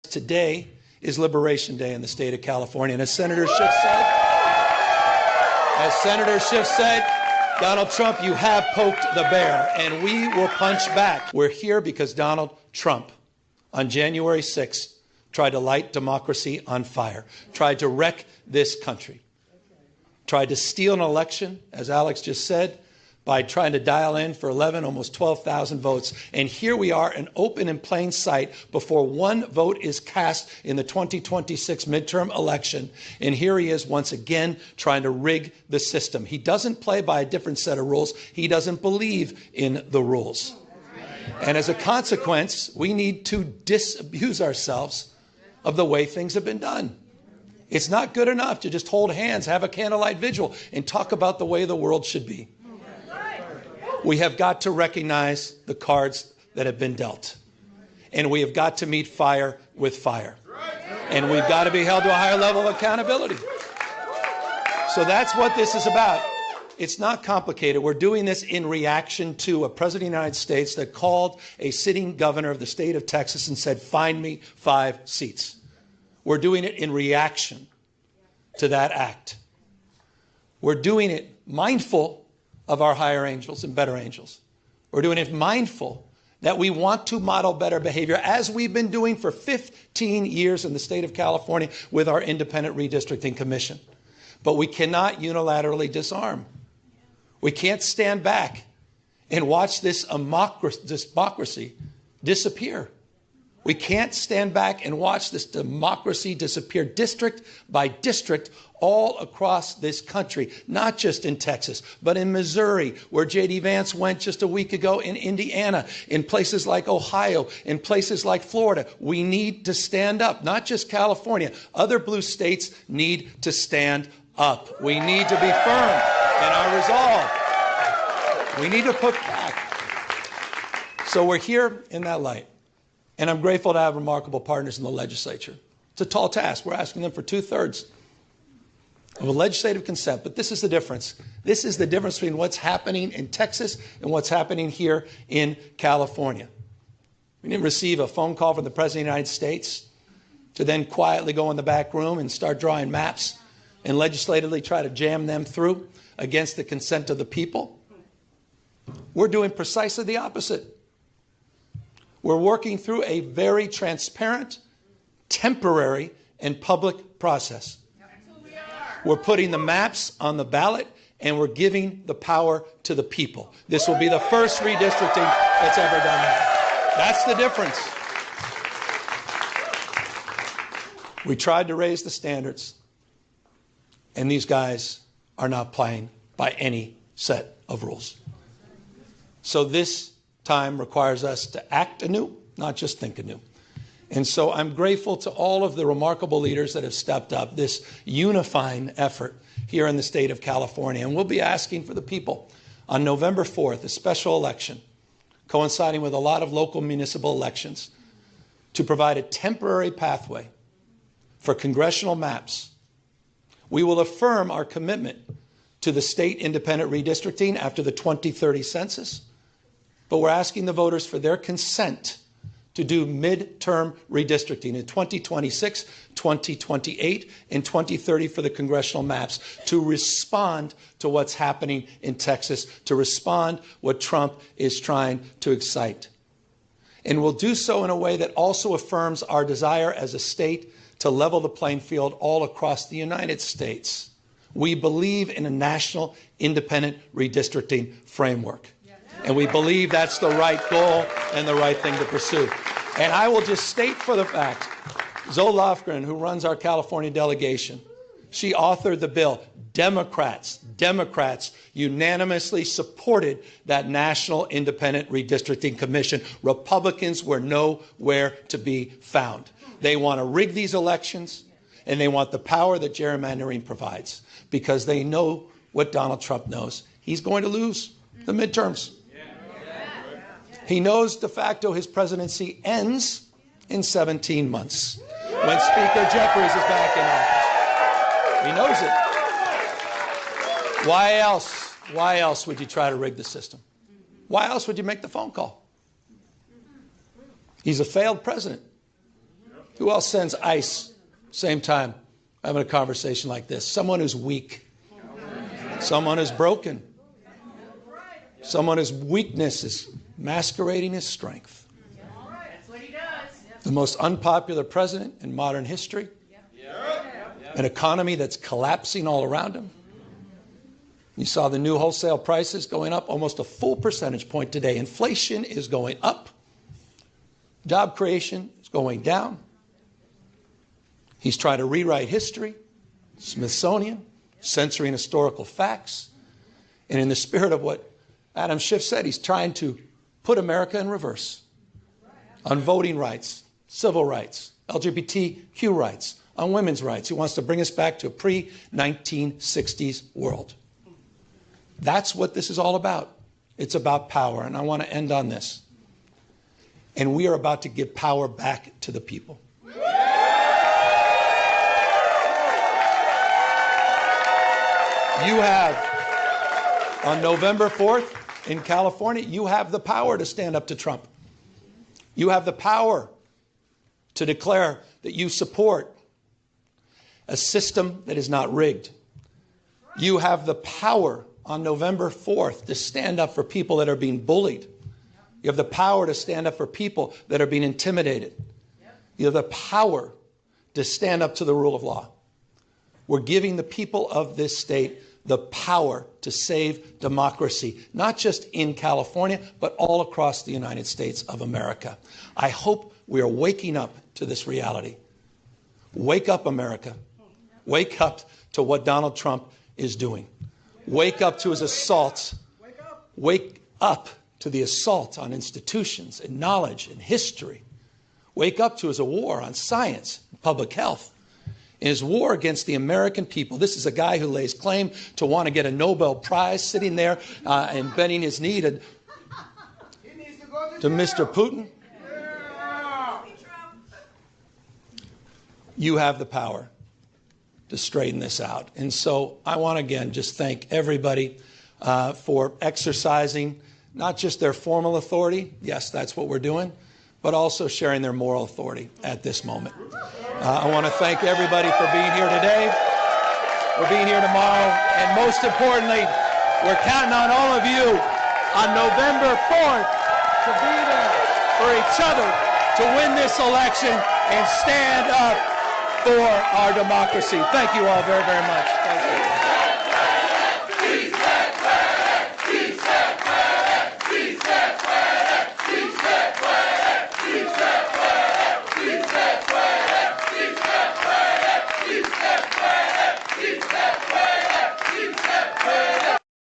Today is Liberation Day in the state of California. And as Senator Schiff said, Donald Trump, you have poked the bear, and we will punch back. We're here because Donald Trump, on January 6th, tried to light democracy on fire, tried to wreck this country, tried to steal an election, as Alex just said, by trying to dial in for 11, almost 12,000 votes. And here we are, an open in plain sight before one vote is cast in the 2026 midterm election. And here he is once again trying to rig the system. He doesn't play by a different set of rules. He doesn't believe in the rules. And as a consequence, we need to disabuse ourselves of the way things have been done. It's not good enough to just hold hands, have a candlelight vigil, and talk about the way the world should be. We have got to recognize the cards that have been dealt. And we have got to meet fire with fire. And we've got to be held to a higher level of accountability. So that's what this is about. It's not complicated. We're doing this in reaction to a president of the United States that called a sitting governor of the state of Texas and said, find me 5 seats. We're doing it in reaction to that act. We're doing it mindful of our higher angels and better angels. We're doing it mindful that we want to model better behavior, as we've been doing for 15 years in the state of California with our Independent Redistricting Commission. But we cannot unilaterally disarm. We can't stand back and watch this democracy disappear. We can't stand back and watch this democracy disappear district by district all across this country, not just in Texas, but in Missouri, where J.D. Vance went just a week ago, in Indiana, in places like Ohio, in places like Florida. We need to stand up, not just California. Other blue states need to stand up. We need to be firm in our resolve. We need to put back. So we're here in that light. And I'm grateful to have remarkable partners in the legislature. It's a tall task. We're asking them for 2/3 of a legislative consent. But this is the difference. This is the difference between what's happening in Texas and what's happening here in California. We didn't receive a phone call from the President of the United States to then quietly go in the back room and start drawing maps and legislatively try to jam them through against the consent of the people. We're doing precisely the opposite. We're working through a very transparent, temporary, and public process. We're putting the maps on the ballot, and we're giving the power to the people. This will be the first redistricting that's ever done that. That's the difference. We tried to raise the standards, and these guys are not playing by any set of rules. So this time requires us to act anew, not just think anew. And so I'm grateful to all of the remarkable leaders that have stepped up, this unifying effort here in the state of California. And we'll be asking for the people on November 4th, a special election, coinciding with a lot of local municipal elections, to provide a temporary pathway for congressional maps. We will affirm our commitment to the state independent redistricting after the 2030 census. But we're asking the voters for their consent to do midterm redistricting in 2026, 2028, and 2030 for the congressional maps, to respond to what's happening in Texas, to respond what Trump is trying to excite. And we'll do so in a way that also affirms our desire as a state to level the playing field all across the United States. We believe in a national independent redistricting framework. And we believe that's the right goal and the right thing to pursue. And I will just state for the fact, Zoe Lofgren, who runs our California delegation, she authored the bill. Democrats unanimously supported that National Independent Redistricting Commission. Republicans were nowhere to be found. They want to rig these elections, and they want the power that gerrymandering provides, because they know what Donald Trump knows. He's going to lose the midterms. He knows de facto his presidency ends in 17 months when Speaker Jeffries is back in office. He knows it. Why else would you try to rig the system? Why else would you make the phone call? He's a failed president. Who else sends ice? Same time, having a conversation like this. Someone who's weak. Someone who's broken. Someone whose weakness is masquerading as strength. That's what he does. The most unpopular president in modern history. An economy that's collapsing all around him. You saw the new wholesale prices going up almost a full percentage point today. Inflation is going up. Job creation is going down. He's trying to rewrite history, Smithsonian, censoring historical facts. And in the spirit of what Adam Schiff said, he's trying to put America in reverse on voting rights, civil rights, LGBTQ rights, on women's rights. He wants to bring us back to a pre-1960s world. That's what this is all about. It's about power. And I want to end on this. And we are about to give power back to the people. You have, on November 4th in California, you have the power to stand up to Trump. You have the power to declare that you support a system that is not rigged. You have the power on November 4th to stand up for people that are being bullied. You have the power to stand up for people that are being intimidated. You have the power to stand up to the rule of law. We're giving the people of this state the power to save democracy, not just in California, but all across the United States of America. I hope we are waking up to this reality. Wake up, America. Wake up to what Donald Trump is doing. Wake up to his assaults. Wake up to the assault on institutions and knowledge and history. Wake up to his war on science and public health. In his war against the American people. This is a guy who lays claim to want to get a Nobel Prize, sitting there and bending his knee to Mr. Putin. You have the power to straighten this out. And so I want to again just thank everybody for exercising not just their formal authority, yes, that's what we're doing, but also sharing their moral authority at this moment. I want to thank everybody for being here today, for being here tomorrow, and most importantly, we're counting on all of you on November 4th to be there for each other, to win this election and stand up for our democracy. Thank you all very, very much. Thank you.